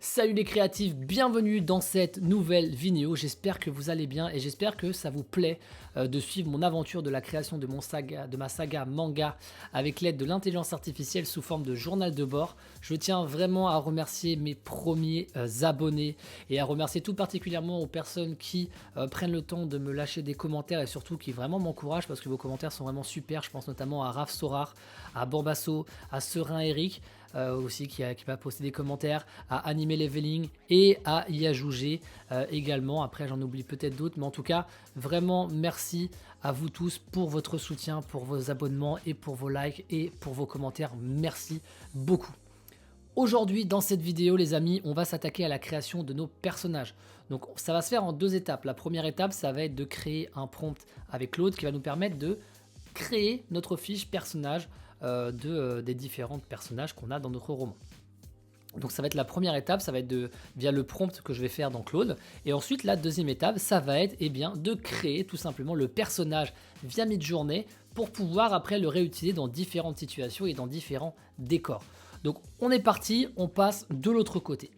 Salut les créatifs, bienvenue dans cette nouvelle vidéo. J'espère que vous allez bien et j'espère que ça vous plaît de suivre mon aventure de la création de ma saga manga avec l'aide de l'intelligence artificielle sous forme de journal de bord. Je tiens vraiment à remercier mes premiers abonnés et à remercier tout particulièrement aux personnes qui prennent le temps de me lâcher des commentaires et surtout qui vraiment m'encouragent parce que vos commentaires sont vraiment super. Je pense notamment à Raph Sorar, à Bambasso, à Serein Eric. Aussi qui m'a posté des commentaires, à Animé Leveling et à Yajougé également. Après j'en oublie peut-être d'autres, mais en tout cas vraiment merci à vous tous pour votre soutien, pour vos abonnements et pour vos likes et pour vos commentaires. Merci beaucoup. Aujourd'hui dans cette vidéo les amis, on va s'attaquer à la création de nos personnages. Donc ça va se faire en deux étapes. La première étape ça va être de créer un prompt avec Claude qui va nous permettre de créer notre fiche personnage des différents personnages qu'on a dans notre roman. Donc ça va être la première étape, ça va être via le prompt que je vais faire dans Claude. Et ensuite la deuxième étape, ça va être de créer tout simplement le personnage via Midjourney pour pouvoir après le réutiliser dans différentes situations et dans différents décors. Donc on est parti, on passe de l'autre côté.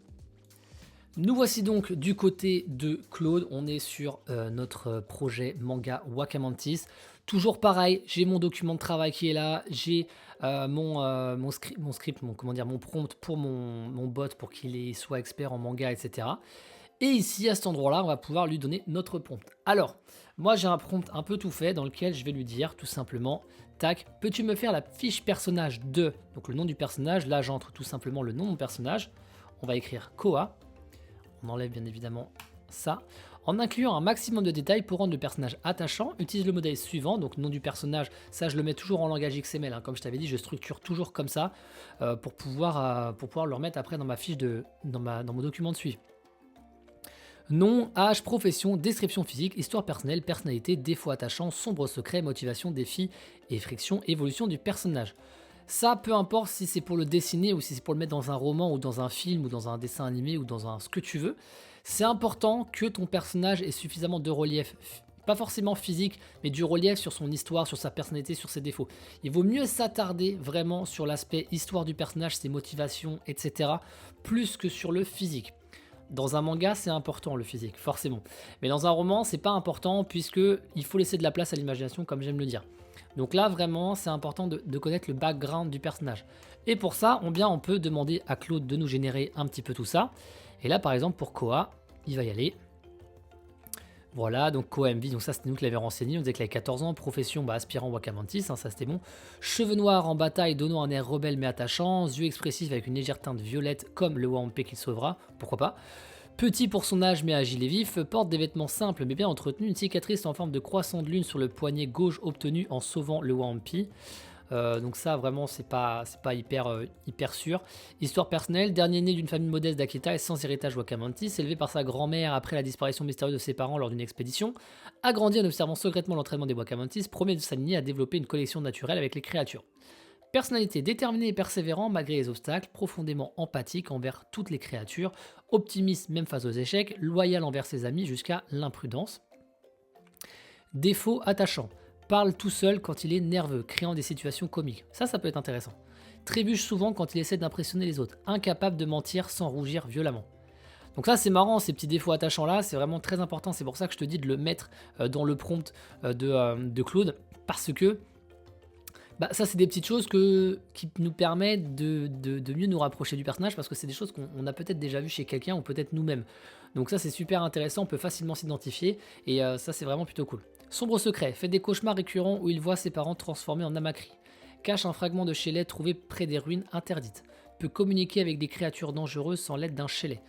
Nous voici donc du côté de Claude, on est sur notre projet manga Wakamantis. Toujours pareil, j'ai mon document de travail qui est là, j'ai mon script, mon prompt pour mon bot pour qu'il soit expert en manga, etc. Et ici, à cet endroit-là, on va pouvoir lui donner notre prompt. Alors, moi j'ai un prompt un peu tout fait dans lequel je vais lui dire tout simplement, tac, peux-tu me faire la fiche personnage de, donc le nom du personnage, là j'entre tout simplement le nom de mon personnage, on va écrire Koa. On enlève bien évidemment ça. En incluant un maximum de détails pour rendre le personnage attachant, utilise le modèle suivant, donc nom du personnage, ça je le mets toujours en langage XML, hein, comme je t'avais dit, je structure toujours comme ça pour pouvoir le remettre après dans ma fiche, dans mon document de suivi. Nom, âge, profession, description physique, histoire personnelle, personnalité, défauts attachants, sombres secrets, motivation, défis et frictions, évolution du personnage. Ça, peu importe si c'est pour le dessiner ou si c'est pour le mettre dans un roman ou dans un film ou dans un dessin animé ou dans ce que tu veux, c'est important que ton personnage ait suffisamment de relief, pas forcément physique, mais du relief sur son histoire, sur sa personnalité, sur ses défauts. Il vaut mieux s'attarder vraiment sur l'aspect histoire du personnage, ses motivations, etc., plus que sur le physique. Dans un manga, c'est important le physique, forcément. Mais dans un roman, c'est pas important puisqu'il faut laisser de la place à l'imagination, comme j'aime le dire. Donc là, vraiment, c'est important de connaître le background du personnage. Et pour ça, on peut demander à Claude de nous générer un petit peu tout ça. Et là, par exemple, pour Koa, il va y aller. Voilà, donc Koa MV, donc ça c'était nous qui l'avions renseigné, on disait qu'il avait 14 ans, profession aspirant Wakamantis, hein, ça c'était bon. Cheveux noirs en bataille, donnant un air rebelle mais attachant, yeux expressifs avec une légère teinte violette comme le Wampe qu'il sauvera, pourquoi pas. Petit pour son âge mais agile et vif, porte des vêtements simples mais bien entretenus, une cicatrice en forme de croissant de lune sur le poignet gauche obtenue en sauvant le Wampi. Donc ça vraiment c'est pas hyper sûr. Histoire personnelle, dernier né d'une famille modeste d'Akita et sans héritage Wakamantis, élevé par sa grand-mère après la disparition mystérieuse de ses parents lors d'une expédition, a grandi en observant secrètement l'entraînement des Wakamantis, promet de s'aligner à développer une connexion naturelle avec les créatures. Personnalité déterminée et persévérant malgré les obstacles, profondément empathique envers toutes les créatures, optimiste même face aux échecs, loyal envers ses amis jusqu'à l'imprudence. Défaut attachant. Parle tout seul quand il est nerveux, créant des situations comiques. Ça peut être intéressant. Trébuche souvent quand il essaie d'impressionner les autres, incapable de mentir sans rougir violemment. Donc ça c'est marrant, ces petits défauts attachants là, c'est vraiment très important, c'est pour ça que je te dis de le mettre dans le prompt de Claude, parce que ça c'est des petites choses qui nous permettent de mieux nous rapprocher du personnage, parce que c'est des choses qu'on a peut-être déjà vues chez quelqu'un ou peut-être nous-mêmes. Donc ça c'est super intéressant, on peut facilement s'identifier, et ça c'est vraiment plutôt cool. Sombre secret, fait des cauchemars récurrents où il voit ses parents transformés en amakri. Cache un fragment de chelet trouvé près des ruines interdites. Peut communiquer avec des créatures dangereuses sans l'aide d'un chelet.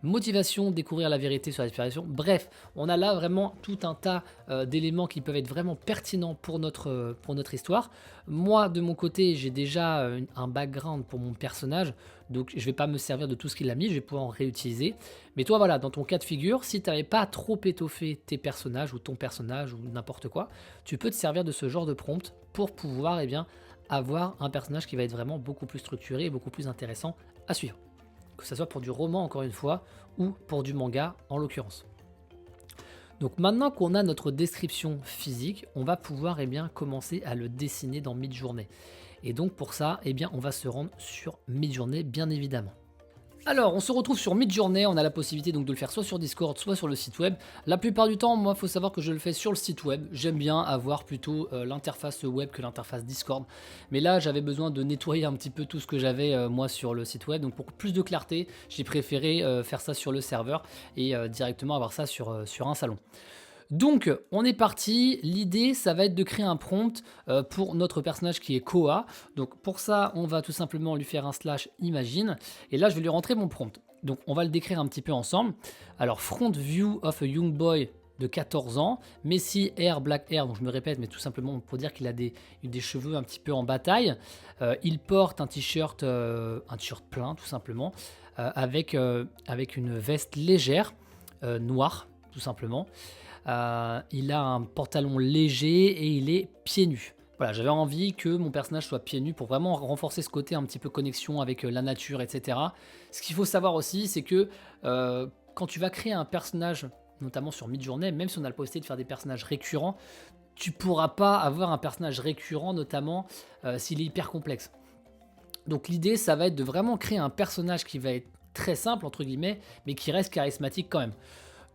Motivation, découvrir la vérité sur la disparition. Bref, on a là vraiment tout un tas d'éléments qui peuvent être vraiment pertinents pour notre histoire. Moi, de mon côté, j'ai déjà un background pour mon personnage, donc je ne vais pas me servir de tout ce qu'il a mis, je vais pouvoir en réutiliser. Mais toi, voilà, dans ton cas de figure, si tu n'avais pas trop étoffé tes personnages ou ton personnage ou n'importe quoi, tu peux te servir de ce genre de prompt pour pouvoir avoir un personnage qui va être vraiment beaucoup plus structuré et beaucoup plus intéressant à suivre. Que ce soit pour du roman encore une fois ou pour du manga en l'occurrence. Donc maintenant qu'on a notre description physique, on va pouvoir commencer à le dessiner dans Midjourney. Et donc pour ça, on va se rendre sur Midjourney bien évidemment. Alors, on se retrouve sur Midjourney, on a la possibilité donc de le faire soit sur Discord, soit sur le site web. La plupart du temps, moi, il faut savoir que je le fais sur le site web. J'aime bien avoir plutôt l'interface web que l'interface Discord. Mais là, j'avais besoin de nettoyer un petit peu tout ce que j'avais moi sur le site web. Donc pour plus de clarté, j'ai préféré faire ça sur le serveur et directement avoir ça sur un salon. Donc, on est parti. L'idée, ça va être de créer un prompt pour notre personnage qui est Koa. Donc, pour ça, on va tout simplement lui faire un slash imagine. Et là, je vais lui rentrer mon prompt. Donc, on va le décrire un petit peu ensemble. Alors, front view of a young boy de 14 ans, messy hair, black hair, donc je me répète, mais tout simplement pour dire qu'il a des cheveux un petit peu en bataille. Il porte un t-shirt plein, tout simplement, avec une veste légère, noire, tout simplement. Il a un pantalon léger et il est pieds nus. Voilà, j'avais envie que mon personnage soit pieds nus pour vraiment renforcer ce côté un petit peu connexion avec la nature, etc. Ce qu'il faut savoir aussi, c'est que quand tu vas créer un personnage, notamment sur Midjourney, même si on a la possibilité de faire des personnages récurrents, tu pourras pas avoir un personnage récurrent, notamment s'il est hyper complexe. Donc l'idée, ça va être de vraiment créer un personnage qui va être très simple, entre guillemets, mais qui reste charismatique quand même.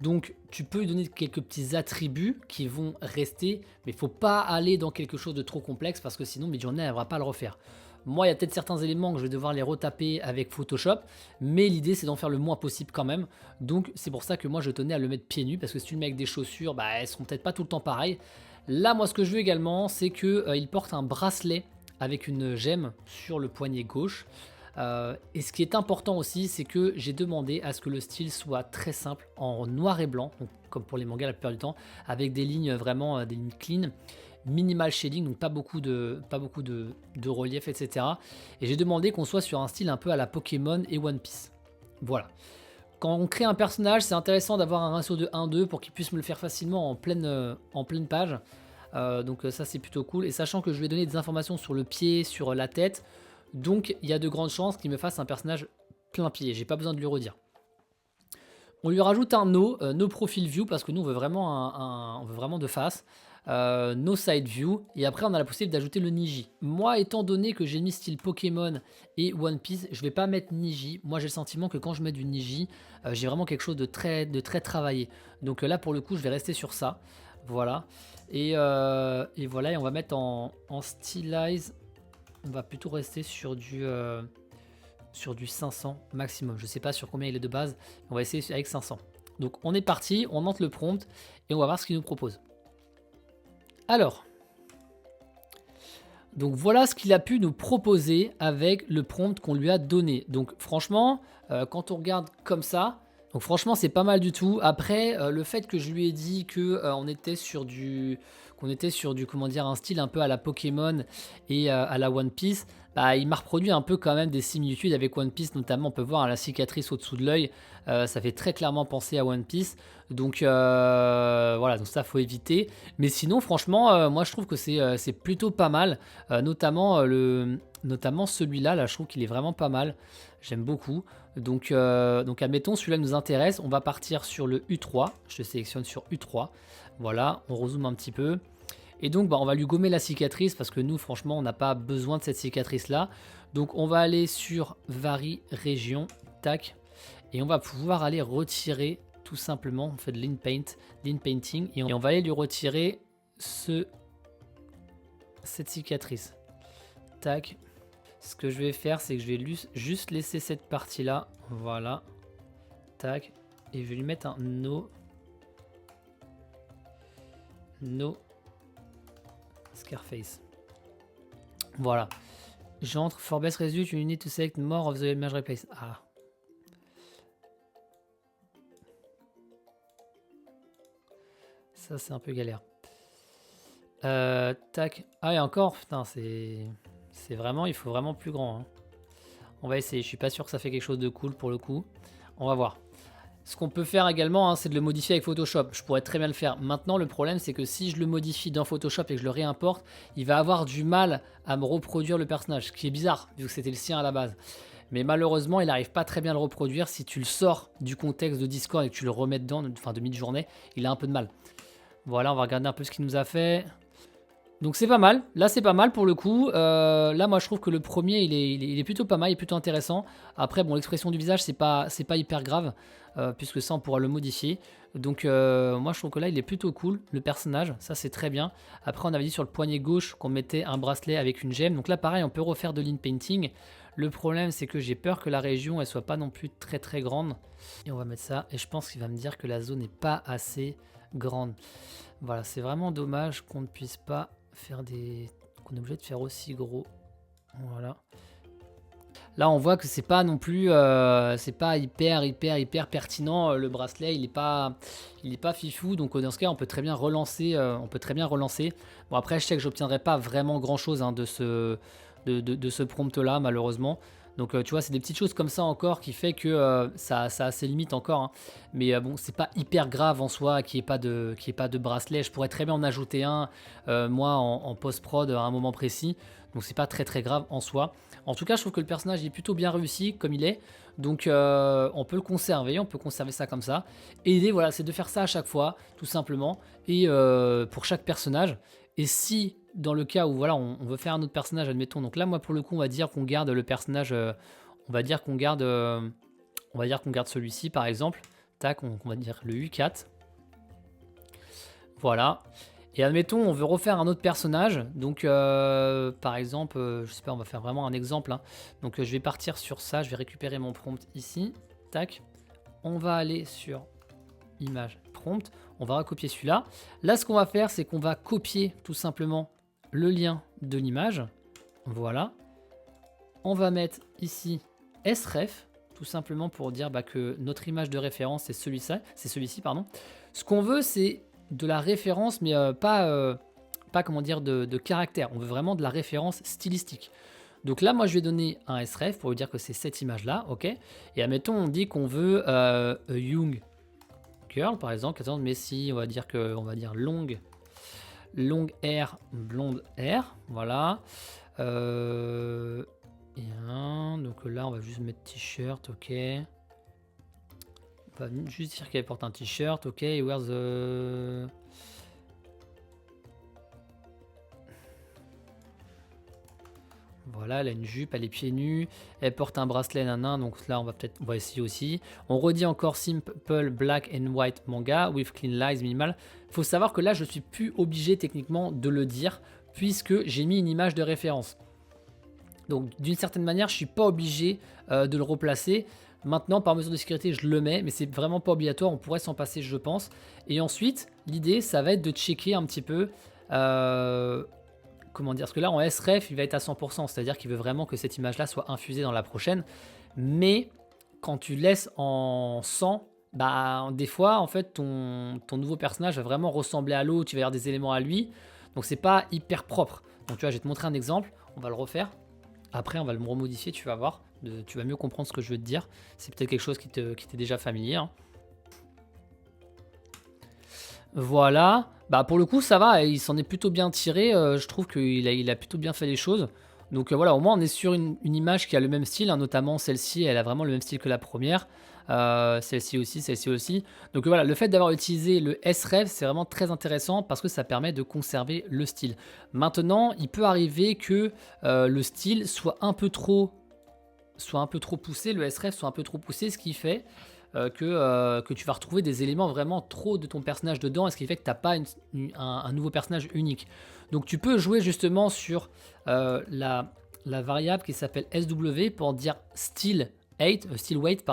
Donc tu peux lui donner quelques petits attributs qui vont rester, mais il ne faut pas aller dans quelque chose de trop complexe parce que sinon Midjourney n'arrivera pas à le refaire. Moi, il y a peut-être certains éléments que je vais devoir les retaper avec Photoshop, mais l'idée c'est d'en faire le moins possible quand même. Donc c'est pour ça que moi je tenais à le mettre pieds nus, parce que si tu le mets avec des chaussures, bah, elles seront peut-être pas tout le temps pareilles. Là, moi ce que je veux également, c'est qu'il porte un bracelet avec une gemme sur le poignet gauche. Et ce qui est important aussi, c'est que j'ai demandé à ce que le style soit très simple, en noir et blanc, donc comme pour les mangas la plupart du temps, avec des lignes vraiment des lignes clean, minimal shading, donc pas beaucoup de relief, etc. Et j'ai demandé qu'on soit sur un style un peu à la Pokémon et One Piece. Voilà. Quand on crée un personnage, c'est intéressant d'avoir un ratio de 1-2 pour qu'il puisse me le faire facilement en pleine page. Donc ça c'est plutôt cool. Et sachant que je vais donner des informations sur le pied, sur la tête, donc il y a de grandes chances qu'il me fasse un personnage plein pied, j'ai pas besoin de lui redire. On lui rajoute un no profile view parce que nous on veut vraiment, on veut vraiment de face. No side view, et après on a la possibilité d'ajouter le Niji. Moi, étant donné que j'ai mis style Pokémon et One Piece, je vais pas mettre Niji. Moi j'ai le sentiment que quand je mets du Niji, j'ai vraiment quelque chose de très travaillé. Donc là pour le coup je vais rester sur ça. Voilà. Et voilà, et on va mettre en stylize. On va plutôt rester sur du 500 maximum. Je ne sais pas sur combien il est de base. On va essayer avec 500. Donc on est parti, on entre le prompt et on va voir ce qu'il nous propose. Alors, donc voilà ce qu'il a pu nous proposer avec le prompt qu'on lui a donné. Donc franchement, quand on regarde comme ça, donc franchement c'est pas mal du tout. Après, le fait que je lui ai dit que on était sur du comment dire, un style un peu à la Pokémon et à la One Piece, bah, il m'a reproduit un peu quand même des similitudes avec One Piece, notamment on peut voir la cicatrice au-dessous de l'œil, ça fait très clairement penser à One Piece. Donc voilà, donc ça faut éviter. Mais sinon franchement, moi je trouve que c'est plutôt pas mal, notamment celui-là, là je trouve qu'il est vraiment pas mal. J'aime beaucoup. Donc admettons, celui-là nous intéresse. On va partir sur le U3. Je sélectionne sur U3. Voilà, on rezoome un petit peu. Et donc, bah, on va lui gommer la cicatrice parce que nous, franchement, on n'a pas besoin de cette cicatrice-là. Donc, on va aller sur Vary Région. Tac. Et on va pouvoir aller retirer tout simplement. On fait de Lean Painting. Et on va aller lui retirer cette cicatrice. Tac. Ce que je vais faire, c'est que je vais juste laisser cette partie-là. Voilà. Tac. Et je vais lui mettre un No Scarface. Voilà. J'entre. For best result, you need to select more of the image replace. Ah. Ça, c'est un peu galère. Tac. Ah, et encore, putain, c'est vraiment, il faut vraiment plus grand. Hein. On va essayer. Je suis pas sûr que ça fait quelque chose de cool pour le coup. On va voir. Ce qu'on peut faire également, hein, c'est de le modifier avec Photoshop. Je pourrais très bien le faire. Maintenant, le problème, c'est que si je le modifie dans Photoshop et que je le réimporte, il va avoir du mal à me reproduire le personnage. Ce qui est bizarre, vu que c'était le sien à la base. Mais malheureusement, il n'arrive pas très bien à le reproduire. Si tu le sors du contexte de Discord et que tu le remets dedans, enfin de Midjourney, il a un peu de mal. Voilà, on va regarder un peu ce qu'il nous a fait. Donc c'est pas mal, là c'est pas mal pour le coup. Là moi je trouve que le premier il est plutôt pas mal, il est plutôt intéressant. Après bon l'expression du visage c'est pas hyper grave, puisque ça on pourra le modifier. Donc moi je trouve que là il est plutôt cool, le personnage, ça c'est très bien. Après on avait dit sur le poignet gauche qu'on mettait un bracelet avec une gemme. Donc là pareil on peut refaire de l'inpainting. Le problème c'est que j'ai peur que la région elle soit pas non plus très très grande. Et on va mettre ça, et je pense qu'il va me dire que la zone n'est pas assez grande. Voilà, c'est vraiment dommage qu'on ne puisse pas faire qu'on est obligé de faire aussi gros. Voilà. Là, on voit que c'est pas non plus, c'est pas hyper pertinent. Le bracelet, il est pas fifou. Donc dans ce cas, on peut très bien relancer. Bon après, je sais que j'obtiendrai pas vraiment grand chose hein, de ce prompt là, malheureusement. Donc tu vois, c'est des petites choses comme ça encore qui fait que ça a ses limites encore. Hein. Mais bon, c'est pas hyper grave en soi qu'il n'y ait pas de bracelet. Je pourrais très bien en ajouter un, moi, en post-prod à un moment précis. Donc c'est pas très très grave en soi. En tout cas, je trouve que le personnage est plutôt bien réussi comme il est. Donc on peut le conserver, on peut conserver ça comme ça. Et l'idée, voilà, c'est de faire ça à chaque fois, tout simplement. Et pour chaque personnage. Et si, dans le cas où voilà, on veut faire un autre personnage, admettons. Donc là, moi, pour le coup, on va dire qu'on garde le personnage. On va dire qu'on garde celui-ci, par exemple. Tac, on va dire le U4. Voilà. Et admettons, on veut refaire un autre personnage. Donc, par exemple, je sais pas, on va faire vraiment un exemple. Hein. Donc, je vais partir sur ça. Je vais récupérer mon prompt ici. Tac. On va aller sur image prompt. On va recopier celui-là. Là, ce qu'on va faire, c'est qu'on va copier tout simplement le lien de l'image. Voilà. On va mettre ici sref, tout simplement pour dire que notre image de référence, c'est celui-ci. Pardon. Ce qu'on veut, c'est de la référence, mais pas comment dire, de caractère. On veut vraiment de la référence stylistique. Donc là, moi, je vais donner un sref pour lui dire que c'est cette image-là, ok. Et admettons, on dit qu'on veut a young girl, par exemple. Attends, mais si, on va dire long hair, blonde hair, voilà. Donc là, on va juste mettre t-shirt, ok. On va juste dire qu'elle porte un t-shirt, ok. Where's the... Voilà, elle a une jupe, elle est pieds nus, elle porte un bracelet nanan, donc là on va essayer aussi. On redit encore simple black and white manga with clean lines minimal. Il faut savoir que là je suis plus obligé techniquement de le dire puisque j'ai mis une image de référence. Donc d'une certaine manière je suis pas obligé de le replacer. Maintenant par mesure de sécurité je le mets, mais c'est vraiment pas obligatoire, on pourrait s'en passer je pense. Et ensuite l'idée ça va être de checker un petit peu... comment dire, parce que là en sref il va être à 100%, c'est à dire qu'il veut vraiment que cette image là soit infusée dans la prochaine, mais quand tu laisses en 100, des fois en fait ton nouveau personnage va vraiment ressembler à l'autre, tu vas avoir des éléments à lui, donc c'est pas hyper propre. Donc tu vois, je vais te montrer un exemple, on va le refaire, après on va le remodifier, tu vas voir, tu vas mieux comprendre ce que je veux te dire, c'est peut-être quelque chose qui t'est déjà familier, hein. Voilà, pour le coup ça va, il s'en est plutôt bien tiré, je trouve qu'il a plutôt bien fait les choses. Donc voilà, au moins on est sur une image qui a le même style, hein, notamment celle-ci, elle a vraiment le même style que la première. Celle-ci aussi. Donc voilà, le fait d'avoir utilisé le sref, c'est vraiment très intéressant parce que ça permet de conserver le style. Maintenant, il peut arriver que le style soit un peu trop poussé, le sref soit un peu trop poussé, ce qui fait... que tu vas retrouver des éléments vraiment trop de ton personnage dedans, et ce qui fait que tu n'as pas un nouveau personnage unique. Donc tu peux jouer justement sur la variable qui s'appelle SW pour dire style weight,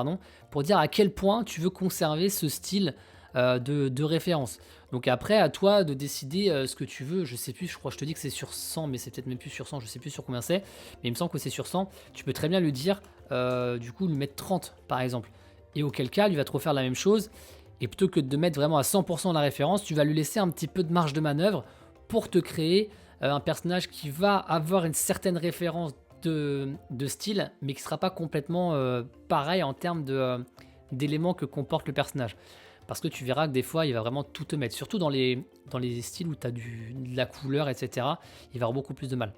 pour dire à quel point tu veux conserver ce style de référence. Donc après, à toi de décider ce que tu veux. Je sais plus, je crois que je te dis que c'est sur 100, mais c'est peut-être même plus sur 100, je sais plus sur combien c'est, mais il me semble que c'est sur 100. Tu peux très bien lui dire, du coup, lui mettre 30 par exemple. Et auquel cas, lui va te refaire la même chose. Et plutôt que de mettre vraiment à 100% la référence, tu vas lui laisser un petit peu de marge de manœuvre pour te créer un personnage qui va avoir une certaine référence de style, mais qui ne sera pas complètement pareil en termes d'éléments que comporte le personnage. Parce que tu verras que des fois, il va vraiment tout te mettre. Surtout dans les styles où tu as de la couleur, etc. Il va avoir beaucoup plus de mal.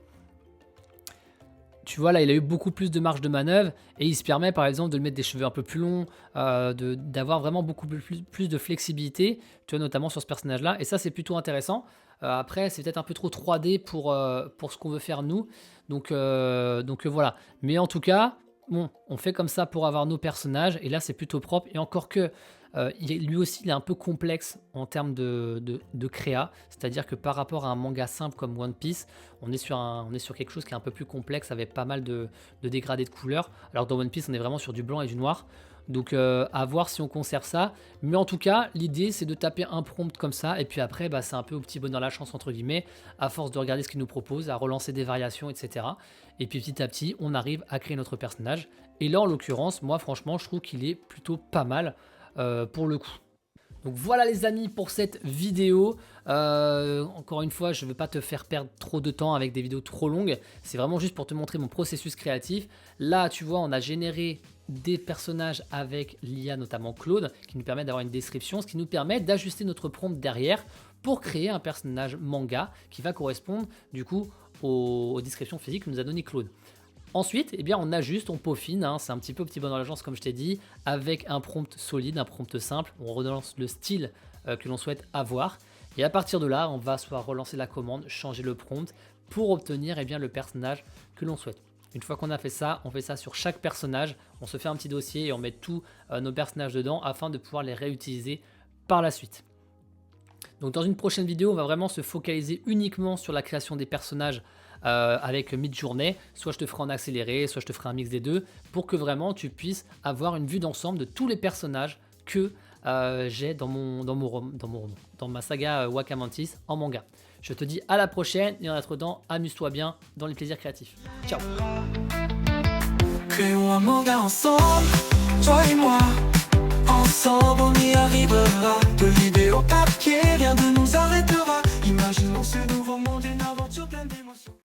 Tu vois, là, il a eu beaucoup plus de marge de manœuvre et il se permet, par exemple, de le mettre des cheveux un peu plus longs, d'avoir vraiment beaucoup plus de flexibilité, tu vois, notamment sur ce personnage-là. Et ça, c'est plutôt intéressant. Après, c'est peut-être un peu trop 3D pour ce qu'on veut faire nous. Donc voilà. Mais en tout cas, bon, on fait comme ça pour avoir nos personnages. Et là, c'est plutôt propre. Et encore que lui aussi, il est un peu complexe en termes de créa. C'est-à-dire que par rapport à un manga simple comme One Piece, on est sur quelque chose qui est un peu plus complexe avec pas mal de dégradés de couleurs. Alors dans One Piece, on est vraiment sur du blanc et du noir. Donc à voir si on conserve ça. Mais en tout cas, l'idée c'est de taper un prompt comme ça. Et puis après, bah, c'est un peu au petit bonheur la chance entre guillemets. À force de regarder ce qu'il nous propose, à relancer des variations, etc. Et puis petit à petit, on arrive à créer notre personnage. Et là en l'occurrence, moi franchement, je trouve qu'il est plutôt pas mal pour le coup. Donc voilà les amis pour cette vidéo. Encore une fois, je ne veux pas te faire perdre trop de temps avec des vidéos trop longues. C'est vraiment juste pour te montrer mon processus créatif. Là, tu vois, on a généré des personnages avec l'IA, notamment Claude, qui nous permet d'avoir une description, ce qui nous permet d'ajuster notre prompt derrière pour créer un personnage manga qui va correspondre du coup aux descriptions physiques que nous a donné Claude. Ensuite, eh bien, on ajuste, on peaufine, hein, c'est un petit peu au petit bonheur l'agence comme je t'ai dit, avec un prompt solide, un prompt simple, on relance le style que l'on souhaite avoir, et à partir de là, on va soit relancer la commande, changer le prompt, pour obtenir eh bien, le personnage que l'on souhaite. Une fois qu'on a fait ça, on fait ça sur chaque personnage, on se fait un petit dossier et on met tous nos personnages dedans afin de pouvoir les réutiliser par la suite. Donc dans une prochaine vidéo, on va vraiment se focaliser uniquement sur la création des personnages avec Midjourney. Soit je te ferai en accéléré, soit je te ferai un mix des deux, pour que vraiment tu puisses avoir une vue d'ensemble de tous les personnages que j'ai dans ma saga Wakamantis en manga. Je te dis à la prochaine et en attendant, amuse-toi bien dans les plaisirs créatifs. Ciao. Créons un manga ensemble, toi et moi. Ensemble on y arrivera. De l'idée au papier, rien ne nous arrêtera. Imaginons ce nouveau monde.